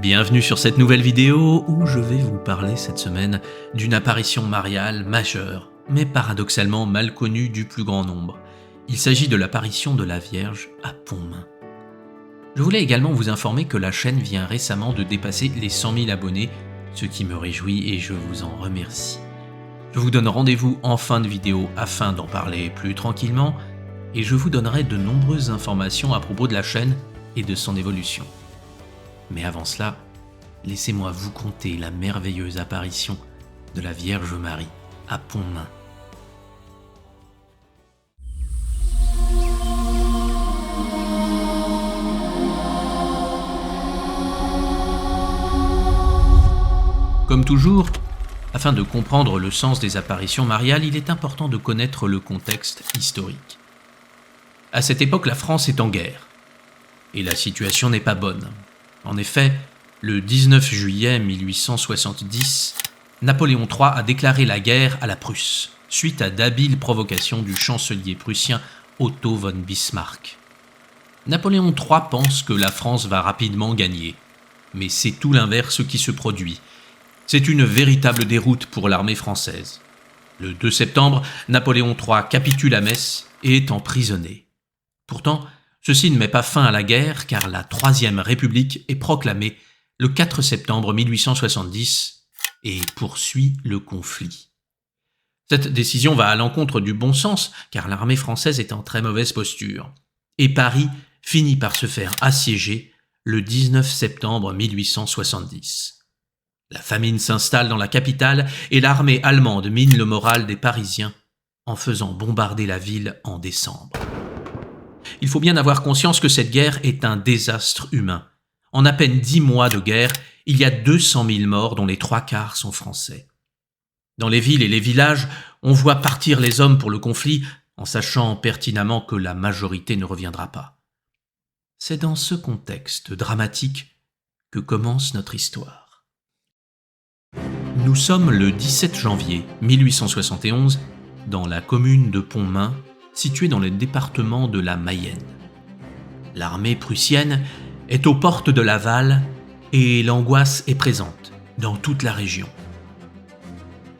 Bienvenue sur cette nouvelle vidéo où je vais vous parler cette semaine d'une apparition mariale majeure, mais paradoxalement mal connue du plus grand nombre. Il s'agit de l'apparition de la Vierge à Pontmain. Je voulais également vous informer que la chaîne vient récemment de dépasser les 100 000 abonnés, ce qui me réjouit et je vous en remercie. Je vous donne rendez-vous en fin de vidéo afin d'en parler plus tranquillement et je vous donnerai de nombreuses informations à propos de la chaîne et de son évolution. Mais avant cela, laissez-moi vous conter la merveilleuse apparition de la Vierge Marie à Pontmain. Comme toujours, afin de comprendre le sens des apparitions mariales, il est important de connaître le contexte historique. À cette époque, la France est en guerre, et la situation n'est pas bonne. En effet, le 19 juillet 1870, Napoléon III a déclaré la guerre à la Prusse, suite à d'habiles provocations du chancelier prussien Otto von Bismarck. Napoléon III pense que la France va rapidement gagner, mais c'est tout l'inverse qui se produit. C'est une véritable déroute pour l'armée française. Le 2 septembre, Napoléon III capitule à Metz et est emprisonné. Pourtant, ceci ne met pas fin à la guerre car la Troisième République est proclamée le 4 septembre 1870 et poursuit le conflit. Cette décision va à l'encontre du bon sens car l'armée française est en très mauvaise posture. Et Paris finit par se faire assiéger le 19 septembre 1870. La famine s'installe dans la capitale et l'armée allemande mine le moral des Parisiens en faisant bombarder la ville en décembre. Il faut bien avoir conscience que cette guerre est un désastre humain. En à peine 10 mois de guerre, il y a 200 000 morts dont les 3/4 sont français. Dans les villes et les villages, on voit partir les hommes pour le conflit en sachant pertinemment que la majorité ne reviendra pas. C'est dans ce contexte dramatique que commence notre histoire. Nous sommes le 17 janvier 1871 dans la commune de Pontmain, située dans le département de la Mayenne. L'armée prussienne est aux portes de Laval et l'angoisse est présente dans toute la région.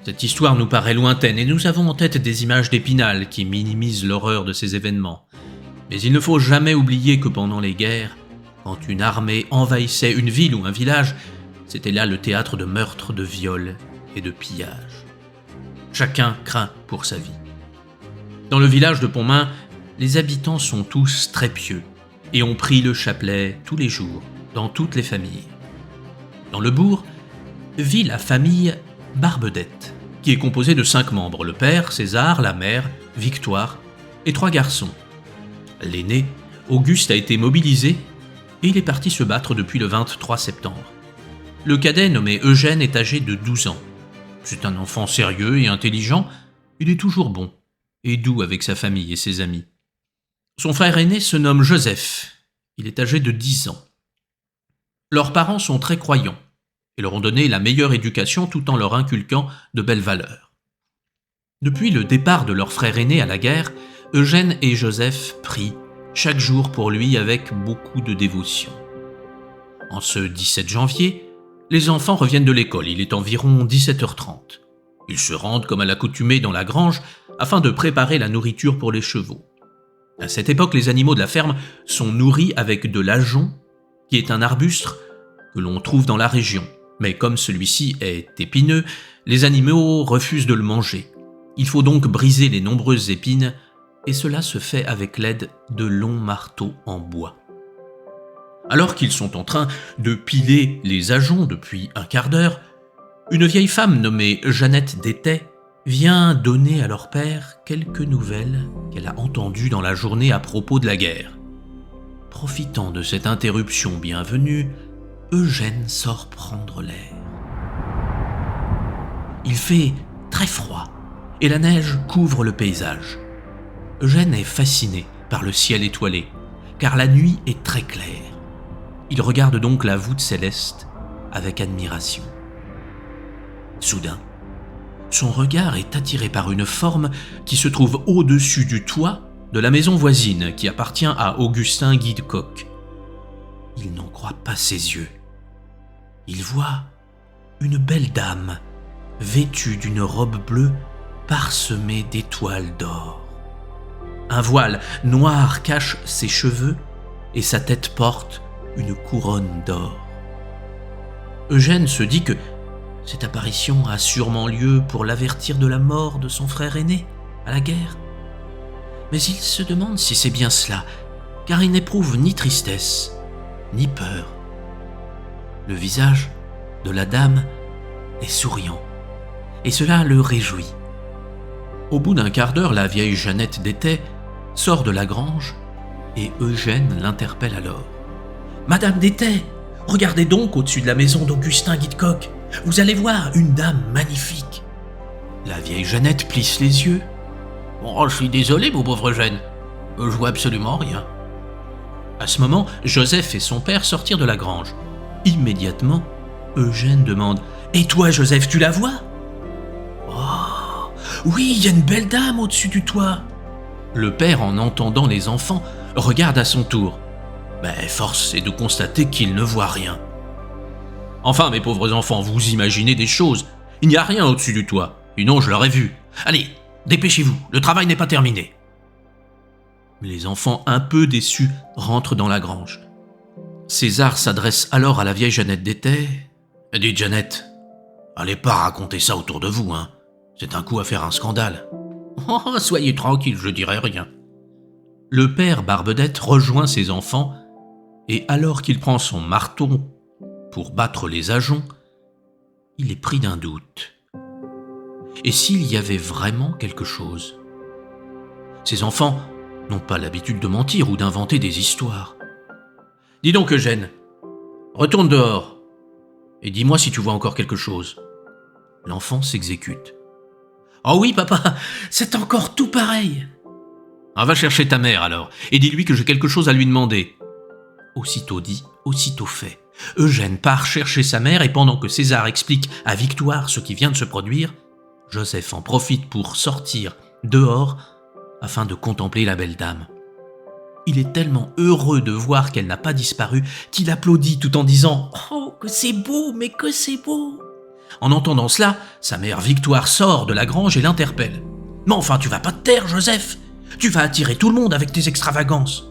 Cette histoire nous paraît lointaine et nous avons en tête des images d'Épinal qui minimisent l'horreur de ces événements. Mais il ne faut jamais oublier que pendant les guerres, quand une armée envahissait une ville ou un village, c'était là le théâtre de meurtres, de viols et de pillages. Chacun craint pour sa vie. Dans le village de Pontmain, les habitants sont tous très pieux et on prie le chapelet tous les jours, dans toutes les familles. Dans le bourg, vit la famille Barbedette, qui est composée de 5 membres, le père, César, la mère, Victoire, et 3 garçons. L'aîné, Auguste, a été mobilisé et il est parti se battre depuis le 23 septembre. Le cadet, nommé Eugène, est âgé de 12 ans. C'est un enfant sérieux et intelligent, il est toujours bon et doux avec sa famille et ses amis. Son frère aîné se nomme Joseph, il est âgé de 10 ans. Leurs parents sont très croyants et leur ont donné la meilleure éducation tout en leur inculquant de belles valeurs. Depuis le départ de leur frère aîné à la guerre, Eugène et Joseph prient chaque jour pour lui avec beaucoup de dévotion. En ce 17 janvier, les enfants reviennent de l'école, il est environ 17h30. Ils se rendent comme à l'accoutumée dans la grange afin de préparer la nourriture pour les chevaux. À cette époque, les animaux de la ferme sont nourris avec de l'ajonc, qui est un arbuste que l'on trouve dans la région. Mais comme celui-ci est épineux, les animaux refusent de le manger. Il faut donc briser les nombreuses épines, et cela se fait avec l'aide de longs marteaux en bois. Alors qu'ils sont en train de piler les ajoncs depuis un quart d'heure, une vieille femme nommée Jeannette d'Étais vient donner à leur père quelques nouvelles qu'elle a entendues dans la journée à propos de la guerre. Profitant de cette interruption bienvenue, Eugène sort prendre l'air. Il fait très froid et la neige couvre le paysage. Eugène est fasciné par le ciel étoilé, car la nuit est très claire. Il regarde donc la voûte céleste avec admiration. Soudain, son regard est attiré par une forme qui se trouve au-dessus du toit de la maison voisine qui appartient à Augustin Guy de Cock. Il n'en croit pas ses yeux. il voit une belle dame vêtue d'une robe bleue parsemée d'étoiles d'or. Un voile noir cache ses cheveux et sa tête porte une couronne d'or. Eugène se dit que cette apparition a sûrement lieu pour l'avertir de la mort de son frère aîné à la guerre. Mais il se demande si c'est bien cela, car il n'éprouve ni tristesse, ni peur. Le visage de la dame est souriant, et cela le réjouit. Au bout d'un quart d'heure, la vieille Jeannette d'Étais sort de la grange, et Eugène l'interpelle alors. « Madame d'Étais, regardez donc au-dessus de la maison d'Augustin Guitcoq. Vous allez voir une dame magnifique. » La vieille Jeannette plisse les yeux. « Oh, je suis désolé, mon pauvre Eugène. Je vois absolument rien. » À ce moment, Joseph et son père sortirent de la grange. Immédiatement, Eugène demande « Et toi, Joseph, tu la vois ?»« Oh, oui, il y a une belle dame au-dessus du toit. » Le père, en entendant les enfants, regarde à son tour. Mais force est de constater qu'il ne voit rien. « Enfin, mes pauvres enfants, vous imaginez des choses. Il n'y a rien au-dessus du toit. Sinon, je l'aurais vu. Allez, dépêchez-vous, le travail n'est pas terminé. » Les enfants, un peu déçus, rentrent dans la grange. César s'adresse alors à la vieille Jeannette d'Étais. « Dites, Jeannette, allez pas raconter ça autour de vous, hein. C'est un coup à faire un scandale. »« Oh, soyez tranquille, je dirai rien. » Le père Barbedette rejoint ses enfants, et alors qu'il prend son marteau pour battre les ajoncs, il est pris d'un doute. Et s'il y avait vraiment quelque chose? Ses enfants n'ont pas l'habitude de mentir ou d'inventer des histoires. « Dis donc, Eugène, retourne dehors et dis-moi si tu vois encore quelque chose. » L'enfant s'exécute. « Oh oui, papa, c'est encore tout pareil. »« Ah, va chercher ta mère alors et dis-lui que j'ai quelque chose à lui demander. » Aussitôt dit, aussitôt fait. Eugène part chercher sa mère et pendant que César explique à Victoire ce qui vient de se produire, Joseph en profite pour sortir dehors afin de contempler la belle dame. Il est tellement heureux de voir qu'elle n'a pas disparu qu'il applaudit tout en disant « Oh, que c'est beau, mais que c'est beau !» En entendant cela, sa mère Victoire sort de la grange et l'interpelle. « Mais enfin, tu vas pas te taire, Joseph. Tu vas attirer tout le monde avec tes extravagances. »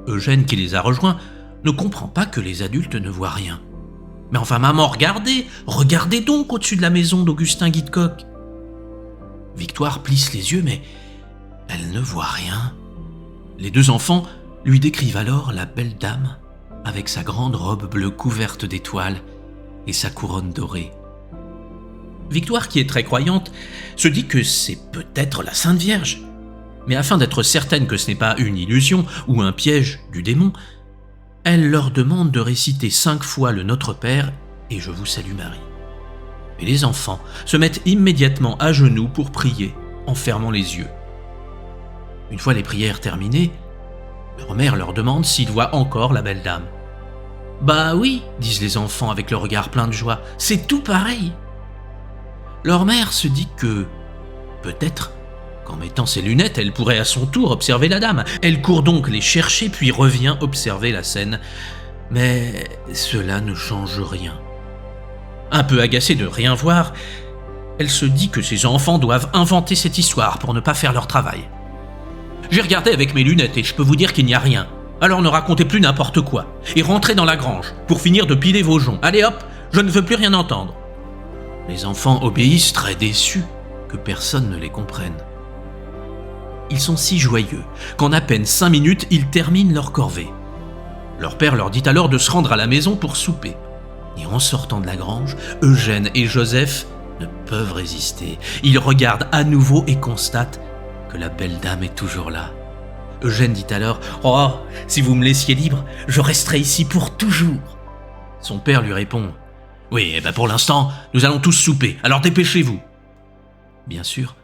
Eugène, qui les a rejoints, ne comprend pas que les adultes ne voient rien. « Mais enfin, maman, regardez donc au-dessus de la maison d'Augustin Guitcoq. » Victoire plisse les yeux, mais elle ne voit rien. Les deux enfants lui décrivent alors la belle dame avec sa grande robe bleue couverte d'étoiles et sa couronne dorée. Victoire, qui est très croyante, se dit que c'est peut-être la Sainte Vierge. Mais afin d'être certaine que ce n'est pas une illusion ou un piège du démon, elle leur demande de réciter 5 fois le Notre Père et Je vous salue Marie. Et les enfants se mettent immédiatement à genoux pour prier en fermant les yeux. Une fois les prières terminées, leur mère leur demande s'ils voient encore la belle dame. « Bah oui, disent les enfants avec le regard plein de joie, c'est tout pareil. » Leur mère se dit que, peut-être, qu'en mettant ses lunettes, elle pourrait à son tour observer la dame. Elle court donc les chercher puis revient observer la scène. Mais cela ne change rien. Un peu agacée de rien voir, elle se dit que ses enfants doivent inventer cette histoire pour ne pas faire leur travail. « J'ai regardé avec mes lunettes et je peux vous dire qu'il n'y a rien. Alors ne racontez plus n'importe quoi et rentrez dans la grange pour finir de piler vos joncs. Allez hop, je ne veux plus rien entendre. » Les enfants obéissent très déçus que personne ne les comprenne. Ils sont si joyeux qu'en à peine 5 minutes, ils terminent leur corvée. Leur père leur dit alors de se rendre à la maison pour souper. Et en sortant de la grange, Eugène et Joseph ne peuvent résister. Ils regardent à nouveau et constatent que la belle dame est toujours là. Eugène dit alors « Oh, si vous me laissiez libre, je resterai ici pour toujours. » Son père lui répond « Oui, eh ben pour l'instant, nous allons tous souper, alors dépêchez-vous. » Bien sûr,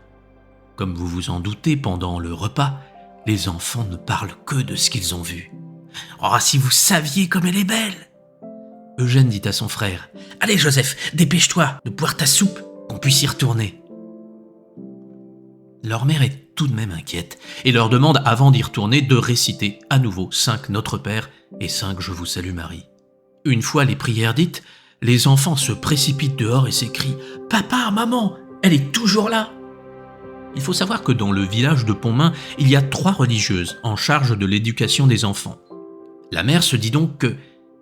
comme vous vous en doutez, pendant le repas, les enfants ne parlent que de ce qu'ils ont vu. « Oh, si vous saviez comme elle est belle !» Eugène dit à son frère « Allez Joseph, dépêche-toi de boire ta soupe, qu'on puisse y retourner. » Leur mère est tout de même inquiète et leur demande avant d'y retourner de réciter à nouveau 5 Notre Père et 5 Je vous salue Marie. Une fois les prières dites, les enfants se précipitent dehors et s'écrient « Papa, maman, elle est toujours là !» Il faut savoir que dans le village de Pontmain, il y a 3 religieuses en charge de l'éducation des enfants. La mère se dit donc que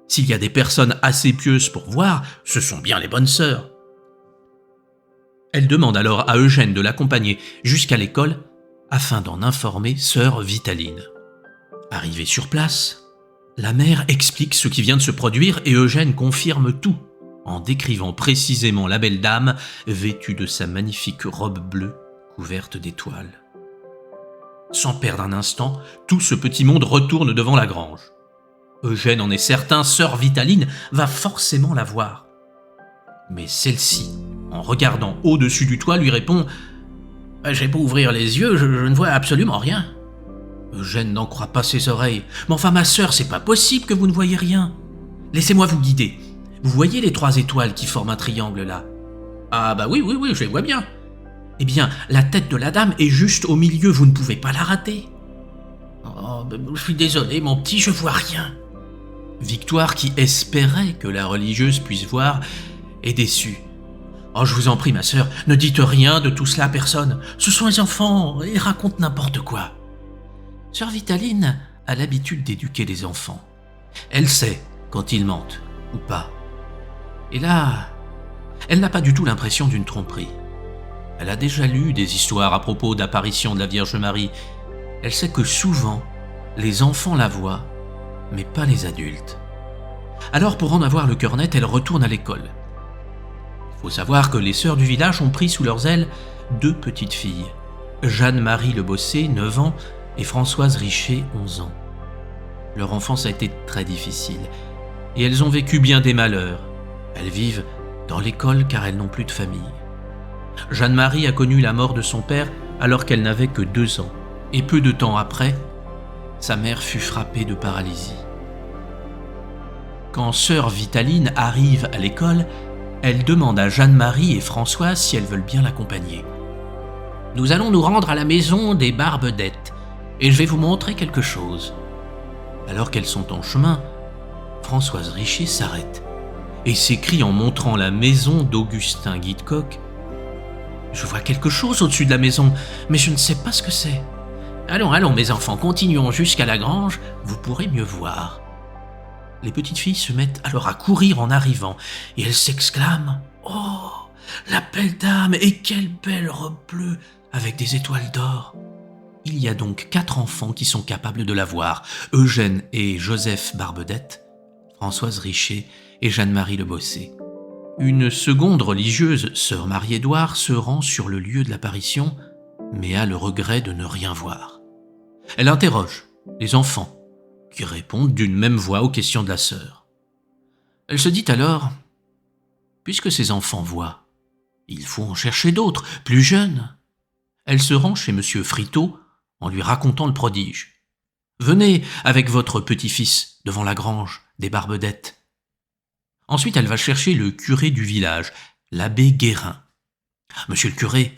s'il y a des personnes assez pieuses pour voir, ce sont bien les bonnes sœurs. Elle demande alors à Eugène de l'accompagner jusqu'à l'école afin d'en informer sœur Vitaline. Arrivée sur place, la mère explique ce qui vient de se produire et Eugène confirme tout en décrivant précisément la belle dame vêtue de sa magnifique robe bleue couverte d'étoiles. Sans perdre un instant, tout ce petit monde retourne devant la grange. Eugène en est certain, sœur Vitaline va forcément la voir. Mais celle-ci, en regardant au-dessus du toit, lui répond « J'ai beau ouvrir les yeux, je ne vois absolument rien. » Eugène n'en croit pas ses oreilles. « Mais enfin, ma sœur, c'est pas possible que vous ne voyez rien. Laissez-moi vous guider. Vous voyez les 3 étoiles qui forment un triangle là ? » « Ah bah oui, je les vois bien. » « Eh bien, la tête de la dame est juste au milieu, vous ne pouvez pas la rater. »« Oh, je suis désolé, mon petit, je vois rien. » Victoire, qui espérait que la religieuse puisse voir, est déçue. « Oh, je vous en prie, ma sœur, ne dites rien de tout cela à personne. Ce sont les enfants, ils racontent n'importe quoi. » Sœur Vitaline a l'habitude d'éduquer les enfants. Elle sait quand ils mentent ou pas. Et là, elle n'a pas du tout l'impression d'une tromperie. Elle a déjà lu des histoires à propos d'apparitions de la Vierge Marie. Elle sait que souvent, les enfants la voient, mais pas les adultes. Alors, pour en avoir le cœur net, elle retourne à l'école. Il faut savoir que les sœurs du village ont pris sous leurs ailes 2 petites filles, Jeanne-Marie Le Bossé, 9 ans, et Françoise Richer, 11 ans. Leur enfance a été très difficile, et elles ont vécu bien des malheurs. Elles vivent dans l'école car elles n'ont plus de famille. Jeanne-Marie a connu la mort de son père alors qu'elle n'avait que 2 ans, et peu de temps après, sa mère fut frappée de paralysie. Quand sœur Vitaline arrive à l'école, elle demande à Jeanne-Marie et Françoise si elles veulent bien l'accompagner. « Nous allons nous rendre à la maison des Barbedettes, et je vais vous montrer quelque chose. » Alors qu'elles sont en chemin, Françoise Richer s'arrête et s'écrie en montrant la maison d'Augustin Guitcoq. « Je vois quelque chose au-dessus de la maison, mais je ne sais pas ce que c'est. »« Allons, mes enfants, continuons jusqu'à la grange, vous pourrez mieux voir. » Les petites filles se mettent alors à courir en arrivant, et elles s'exclament « Oh, la belle dame, et quelle belle robe bleue avec des étoiles d'or !» Il y a donc 4 enfants qui sont capables de la voir, Eugène et Joseph Barbedette, Françoise Richer et Jeanne-Marie Le Bossé. Une seconde religieuse, sœur Marie-Édouard, se rend sur le lieu de l'apparition, mais a le regret de ne rien voir. Elle interroge les enfants, qui répondent d'une même voix aux questions de la sœur. Elle se dit alors, puisque ces enfants voient, il faut en chercher d'autres, plus jeunes. Elle se rend chez monsieur Fritot en lui racontant le prodige. « Venez avec votre petit-fils devant la grange des Barbedettes. » Ensuite, elle va chercher le curé du village, l'abbé Guérin. « Monsieur le curé,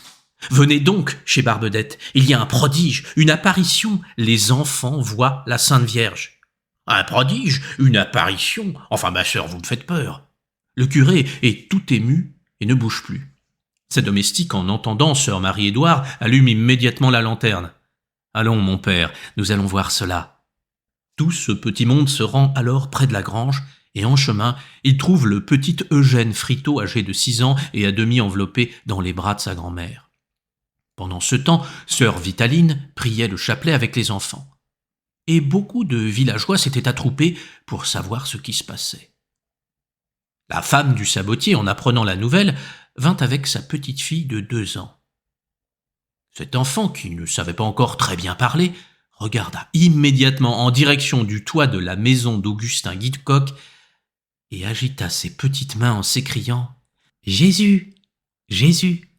venez donc chez Barbedette, il y a un prodige, une apparition, les enfants voient la Sainte Vierge. »« Un prodige, une apparition, enfin ma sœur, vous me faites peur. » Le curé est tout ému et ne bouge plus. Ses domestiques, en entendant sœur Marie-Édouard, allument immédiatement la lanterne. « Allons, mon père, nous allons voir cela. » Tout ce petit monde se rend alors près de la grange, et en chemin, il trouve le petit Eugène Fritot, âgé de 6 ans et à demi enveloppé dans les bras de sa grand-mère. Pendant ce temps, sœur Vitaline priait le chapelet avec les enfants. Et beaucoup de villageois s'étaient attroupés pour savoir ce qui se passait. La femme du sabotier, en apprenant la nouvelle, vint avec sa petite fille de 2 ans. Cet enfant, qui ne savait pas encore très bien parler, regarda immédiatement en direction du toit de la maison d'Augustin Guitcoq et agita ses petites mains en s'écriant « Jésus, Jésus !»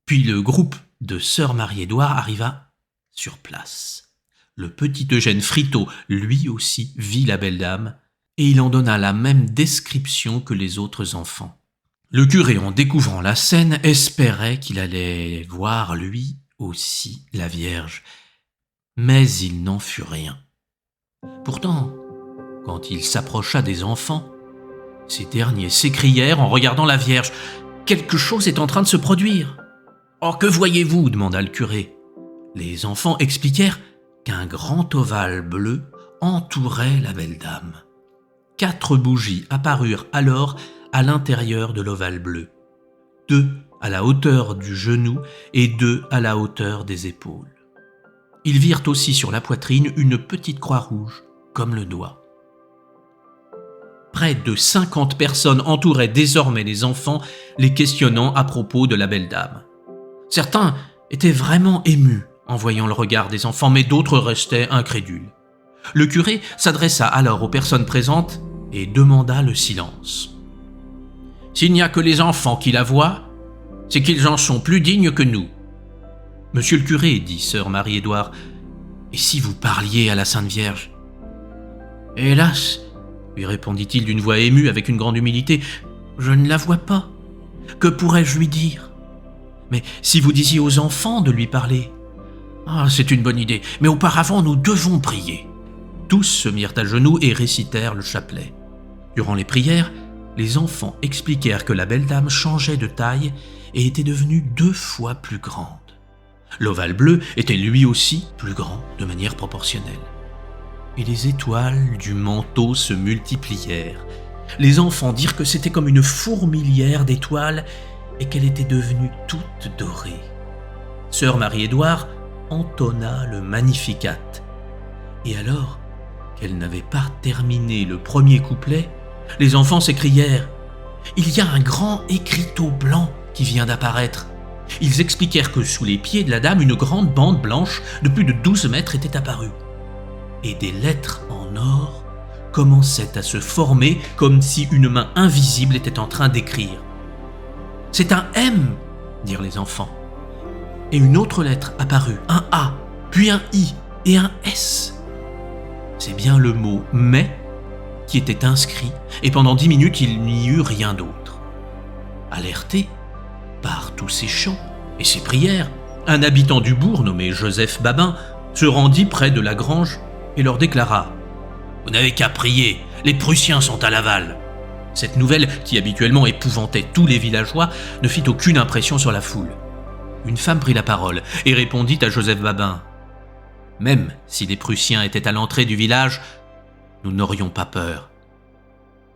Puis le groupe de sœur Marie-Édouard arriva sur place. Le petit Eugène Fritot, lui aussi, vit la belle dame, et il en donna la même description que les autres enfants. Le curé, en découvrant la scène, espérait qu'il allait voir lui aussi la Vierge, mais il n'en fut rien. Pourtant, quand il s'approcha des enfants, Ces derniers s'écrièrent en regardant la Vierge. « Quelque chose est en train de se produire. »« Oh, que voyez-vous » demanda le curé. Les enfants expliquèrent qu'un grand ovale bleu entourait la belle dame. 4 bougies apparurent alors à l'intérieur de l'ovale bleu. 2 à la hauteur du genou et 2 à la hauteur des épaules. Ils virent aussi sur la poitrine une petite croix rouge, comme le doigt. Près de 50 personnes entouraient désormais les enfants, les questionnant à propos de la belle dame. Certains étaient vraiment émus en voyant le regard des enfants, mais d'autres restaient incrédules. Le curé s'adressa alors aux personnes présentes et demanda le silence. « S'il n'y a que les enfants qui la voient, c'est qu'ils en sont plus dignes que nous. »« Monsieur le curé, dit sœur Marie-Édouard, et si vous parliez à la Sainte Vierge ?»« Hélas, lui répondit-il d'une voix émue avec une grande humilité, je ne la vois pas. Que pourrais-je lui dire ? Mais si vous disiez aux enfants de lui parler ? Ah, c'est une bonne idée, mais auparavant nous devons prier. » Tous se mirent à genoux et récitèrent le chapelet. Durant les prières, les enfants expliquèrent que la belle dame changeait de taille et était devenue 2 fois plus grande. L'ovale bleu était lui aussi plus grand de manière proportionnelle. Et les étoiles du manteau se multiplièrent. Les enfants dirent que c'était comme une fourmilière d'étoiles et qu'elle était devenue toute dorée. Sœur Marie-Édouard entonna le Magnificat. Et alors qu'elle n'avait pas terminé le premier couplet, les enfants s'écrièrent « Il y a un grand écriteau blanc qui vient d'apparaître !» Ils expliquèrent que sous les pieds de la dame, une grande bande blanche de plus de 12 mètres était apparue. Et des lettres en or commençaient à se former comme si une main invisible était en train d'écrire. « C'est un M !» dirent les enfants. Et une autre lettre apparut, un A, puis un I et un S. C'est bien le mot « mais » qui était inscrit, et pendant 10 minutes, il n'y eut rien d'autre. Alerté par tous ces chants et ces prières, un habitant du bourg nommé Joseph Babin se rendit près de la grange et leur déclara « Vous n'avez qu'à prier, les Prussiens sont à Laval !» Cette nouvelle, qui habituellement épouvantait tous les villageois, ne fit aucune impression sur la foule. Une femme prit la parole et répondit à Joseph Babin « Même si les Prussiens étaient à l'entrée du village, nous n'aurions pas peur. »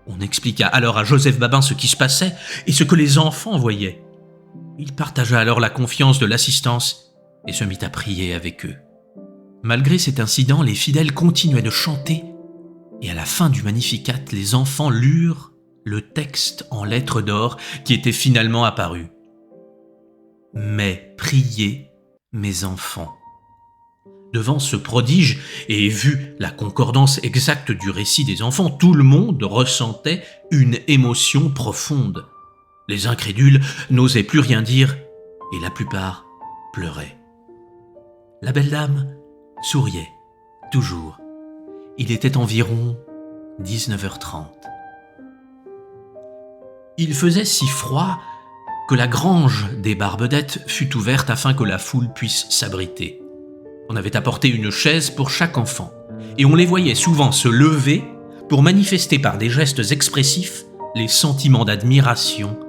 On expliqua alors à Joseph Babin ce qui se passait et ce que les enfants voyaient. Il partagea alors la confiance de l'assistance et se mit à prier avec eux. Malgré cet incident, les fidèles continuaient de chanter et à la fin du Magnificat, les enfants lurent le texte en lettres d'or qui était finalement apparu. « Mais priez, mes enfants. » Devant ce prodige, et vu la concordance exacte du récit des enfants, tout le monde ressentait une émotion profonde. Les incrédules n'osaient plus rien dire, et la plupart pleuraient. La belle dame souriait, toujours. Il était environ 19h30. Il faisait si froid que la grange des Barbedettes fut ouverte afin que la foule puisse s'abriter. On avait apporté une chaise pour chaque enfant, et on les voyait souvent se lever pour manifester par des gestes expressifs les sentiments d'admiration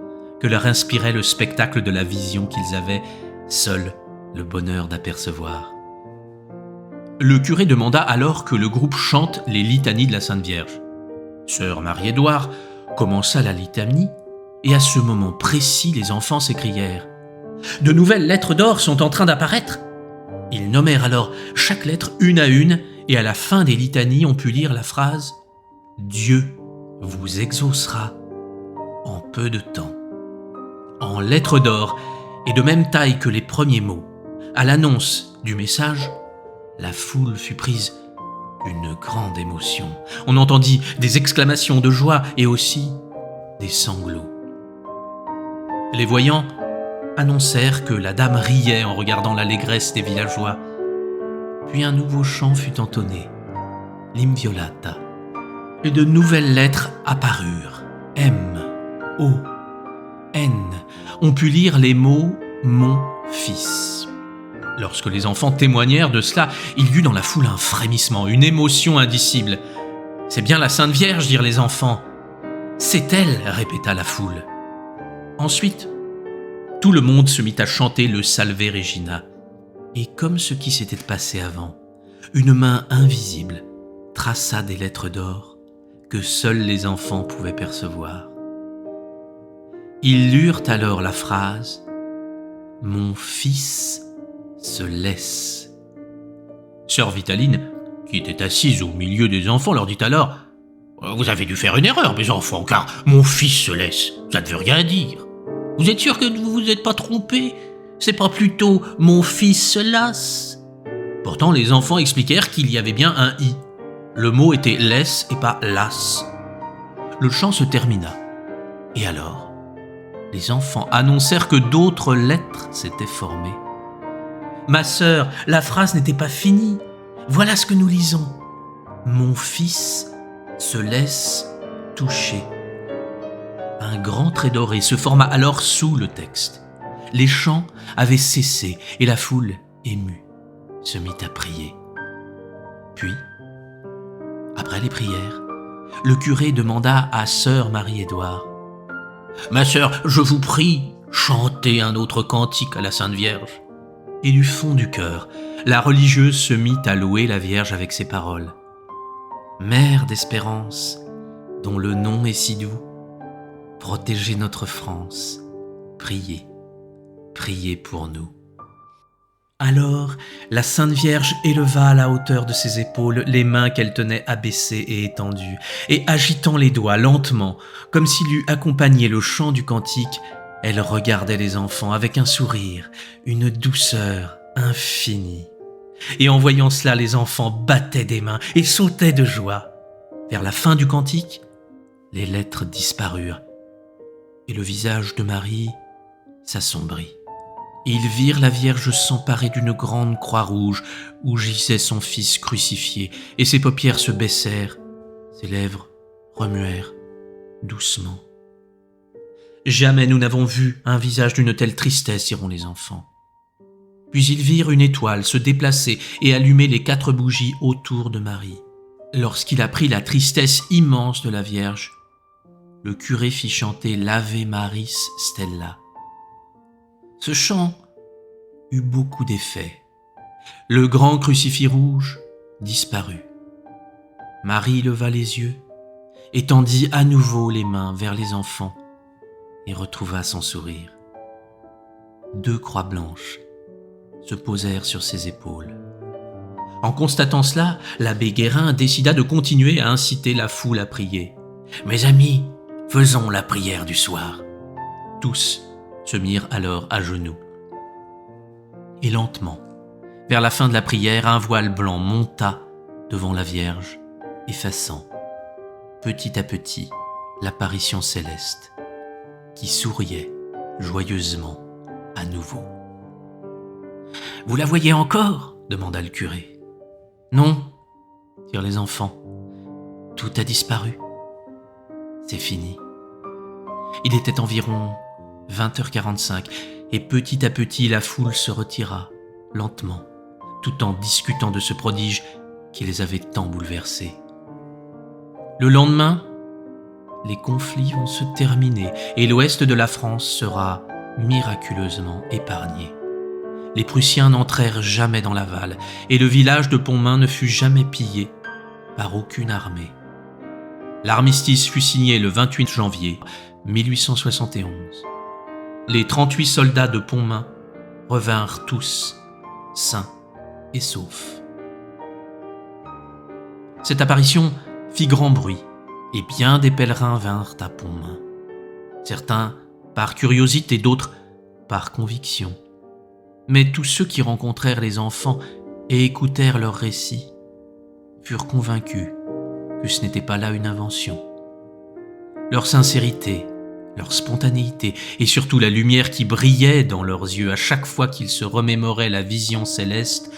que leur inspirait le spectacle de la vision qu'ils avaient seuls le bonheur d'apercevoir. Le curé demanda alors que le groupe chante les litanies de la Sainte Vierge. Sœur Marie-Édouard commença la litanie, et à ce moment précis, les enfants s'écrièrent « De nouvelles lettres d'or sont en train d'apparaître !» Ils nommèrent alors chaque lettre une à une, et à la fin des litanies, on put lire la phrase « Dieu vous exaucera en peu de temps ». En lettres d'or, et de même taille que les premiers mots, à l'annonce du message, la foule fut prise d'une grande émotion. On entendit des exclamations de joie et aussi des sanglots. Les voyants annoncèrent que la dame riait en regardant l'allégresse des villageois. Puis un nouveau chant fut entonné, l'Inviolata, et de nouvelles lettres apparurent, M, O, N. On put lire les mots « mon fils ». Lorsque les enfants témoignèrent de cela, il y eut dans la foule un frémissement, une émotion indicible. « C'est bien la Sainte Vierge », dirent les enfants. C'est elle, répéta la foule. Ensuite, tout le monde se mit à chanter le Salve Regina. Et comme ce qui s'était passé avant, une main invisible traça des lettres d'or que seuls les enfants pouvaient percevoir. Ils lurent alors la phrase « Mon fils se laisse ». Sœur Vitaline, qui était assise au milieu des enfants, leur dit alors « Vous avez dû faire une erreur, mes enfants, car mon fils se laisse, ça ne veut rien dire. Vous êtes sûrs que vous vous êtes pas trompés? C'est pas plutôt mon fils se lasse ?» Pourtant, les enfants expliquèrent qu'il y avait bien un « i ». Le mot était « laisse » et pas « lasse ». Le chant se termina. Et alors, les enfants annoncèrent que d'autres lettres s'étaient formées. « Ma sœur, la phrase n'était pas finie. Voilà ce que nous lisons. Mon fils se laisse toucher. » Un grand trait doré se forma alors sous le texte. Les chants avaient cessé et la foule, émue, se mit à prier. Puis, après les prières, le curé demanda à sœur Marie-Édouard « Ma sœur, je vous prie, chantez un autre cantique à la Sainte Vierge. » Et du fond du cœur, la religieuse se mit à louer la Vierge avec ces paroles. « Mère d'espérance, dont le nom est si doux, protégez notre France, priez, priez pour nous. » Alors, la Sainte Vierge éleva à la hauteur de ses épaules les mains qu'elle tenait abaissées et étendues, et agitant les doigts lentement, comme s'il eût accompagné le chant du cantique, elle regardait les enfants avec un sourire, une douceur infinie. Et en voyant cela, les enfants battaient des mains et sautaient de joie. Vers la fin du cantique, les lettres disparurent, et le visage de Marie s'assombrit. Ils virent la Vierge s'emparer d'une grande croix rouge où gisait son fils crucifié, et ses paupières se baissèrent, ses lèvres remuèrent doucement. Jamais nous n'avons vu un visage d'une telle tristesse, diront les enfants. Puis ils virent une étoile se déplacer et allumer les 4 bougies autour de Marie. Lorsqu'il apprit la tristesse immense de la Vierge, le curé fit chanter l'Ave Maris Stella. Ce chant eut beaucoup d'effet. Le grand crucifix rouge disparut. Marie leva les yeux, étendit à nouveau les mains vers les enfants et retrouva son sourire. 2 croix blanches se posèrent sur ses épaules. En constatant cela, l'abbé Guérin décida de continuer à inciter la foule à prier. « Mes amis, faisons la prière du soir. » Tous se mirent alors à genoux. Et lentement, vers la fin de la prière, un voile blanc monta devant la Vierge, effaçant, petit à petit, l'apparition céleste, qui souriait joyeusement à nouveau. « Vous la voyez encore ?» demanda le curé. « Non, » dirent les enfants. « Tout a disparu. C'est fini. » Il était environ 20h45, et petit à petit la foule se retira, lentement, tout en discutant de ce prodige qui les avait tant bouleversés. Le lendemain, les conflits vont se terminer et l'ouest de la France sera miraculeusement épargné. Les Prussiens n'entrèrent jamais dans Laval et le village de Pontmain ne fut jamais pillé par aucune armée. L'armistice fut signé le 28 janvier 1871. Les 38 soldats de Pontmain revinrent tous sains et saufs. Cette apparition fit grand bruit et bien des pèlerins vinrent à Pontmain. Certains par curiosité, d'autres par conviction. Mais tous ceux qui rencontrèrent les enfants et écoutèrent leurs récits furent convaincus que ce n'était pas là une invention. Leur sincérité, leur spontanéité et surtout la lumière qui brillait dans leurs yeux à chaque fois qu'ils se remémoraient la vision céleste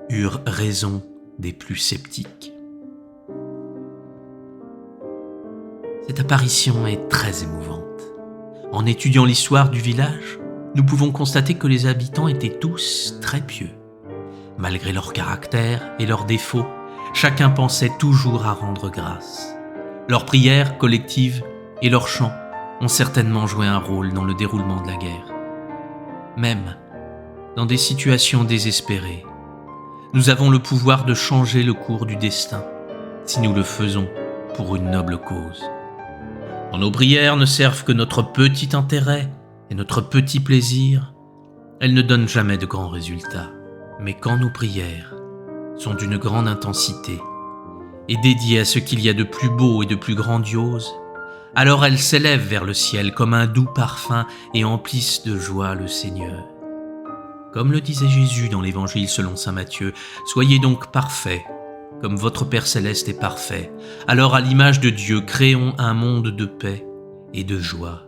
eurent raison des plus sceptiques. Cette apparition est très émouvante. En étudiant l'histoire du village, nous pouvons constater que les habitants étaient tous très pieux. Malgré leur caractère et leurs défauts, chacun pensait toujours à rendre grâce. Leur prière collective et leurs chants ont certainement joué un rôle dans le déroulement de la guerre. Même dans des situations désespérées, nous avons le pouvoir de changer le cours du destin si nous le faisons pour une noble cause. Quand nos prières ne servent que notre petit intérêt et notre petit plaisir, elles ne donnent jamais de grands résultats. Mais quand nos prières sont d'une grande intensité et dédiées à ce qu'il y a de plus beau et de plus grandiose, alors elles s'élèvent vers le ciel comme un doux parfum et emplissent de joie le Seigneur. Comme le disait Jésus dans l'Évangile selon saint Matthieu, « Soyez donc parfaits, comme votre Père céleste est parfait. Alors à l'image de Dieu, créons un monde de paix et de joie. »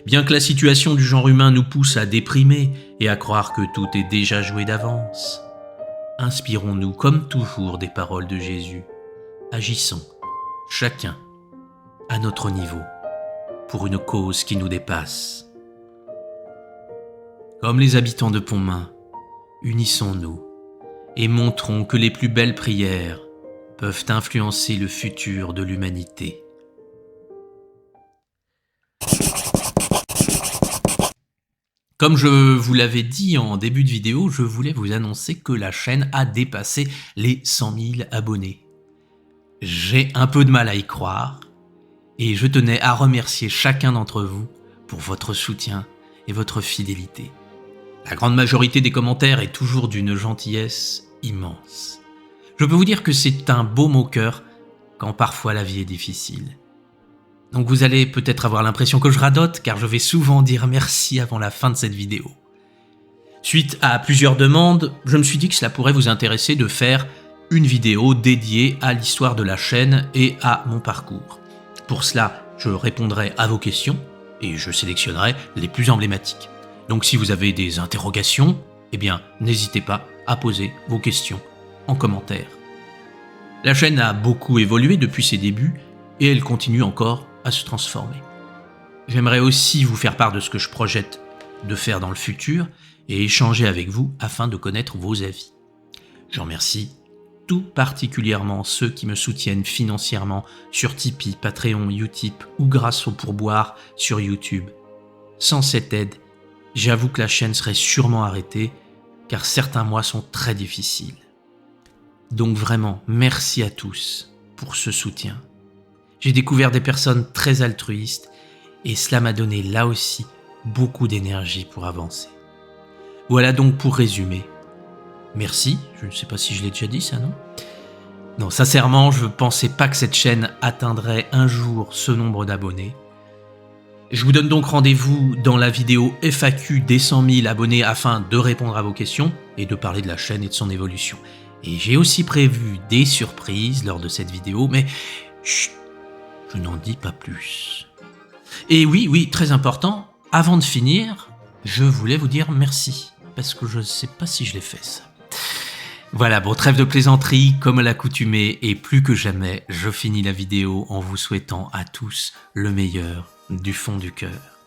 Bien que la situation du genre humain nous pousse à déprimer et à croire que tout est déjà joué d'avance, inspirons-nous comme toujours des paroles de Jésus. Agissons, chacun, à notre niveau, pour une cause qui nous dépasse. Comme les habitants de Pontmain, unissons-nous et montrons que les plus belles prières peuvent influencer le futur de l'humanité. Comme je vous l'avais dit en début de vidéo, je voulais vous annoncer que la chaîne a dépassé les 100 000 abonnés. J'ai un peu de mal à y croire et je tenais à remercier chacun d'entre vous pour votre soutien et votre fidélité. La grande majorité des commentaires est toujours d'une gentillesse immense. Je peux vous dire que c'est un baume au cœur quand parfois la vie est difficile. Donc vous allez peut-être avoir l'impression que je radote car je vais souvent dire merci avant la fin de cette vidéo. Suite à plusieurs demandes, je me suis dit que cela pourrait vous intéresser de faire une vidéo dédiée à l'histoire de la chaîne et à mon parcours. Pour cela, je répondrai à vos questions et je sélectionnerai les plus emblématiques. Donc si vous avez des interrogations, eh bien n'hésitez pas à poser vos questions en commentaire. La chaîne a beaucoup évolué depuis ses débuts et elle continue encore à se transformer. J'aimerais aussi vous faire part de ce que je projette de faire dans le futur et échanger avec vous afin de connaître vos avis. Je remercie tout particulièrement ceux qui me soutiennent financièrement sur Tipeee, Patreon, Utip ou grâce au pourboire sur YouTube. Sans cette aide, j'avoue que la chaîne serait sûrement arrêtée car certains mois sont très difficiles. Donc vraiment, merci à tous pour ce soutien. J'ai découvert des personnes très altruistes et cela m'a donné là aussi beaucoup d'énergie pour avancer. Voilà donc pour résumer. Merci, je ne sais pas si je l'ai déjà dit ça, non ? Non, sincèrement, je ne pensais pas que cette chaîne atteindrait un jour ce nombre d'abonnés. Je vous donne donc rendez-vous dans la vidéo FAQ des 100 000 abonnés afin de répondre à vos questions et de parler de la chaîne et de son évolution. Et j'ai aussi prévu des surprises lors de cette vidéo, mais chut, je n'en dis pas plus. Et oui, très important, avant de finir, je voulais vous dire merci, parce que je ne sais pas si je l'ai fait ça. Voilà, bon, trêve de plaisanterie, comme à l'accoutumée, et plus que jamais, je finis la vidéo en vous souhaitant à tous le meilleur du fond du cœur.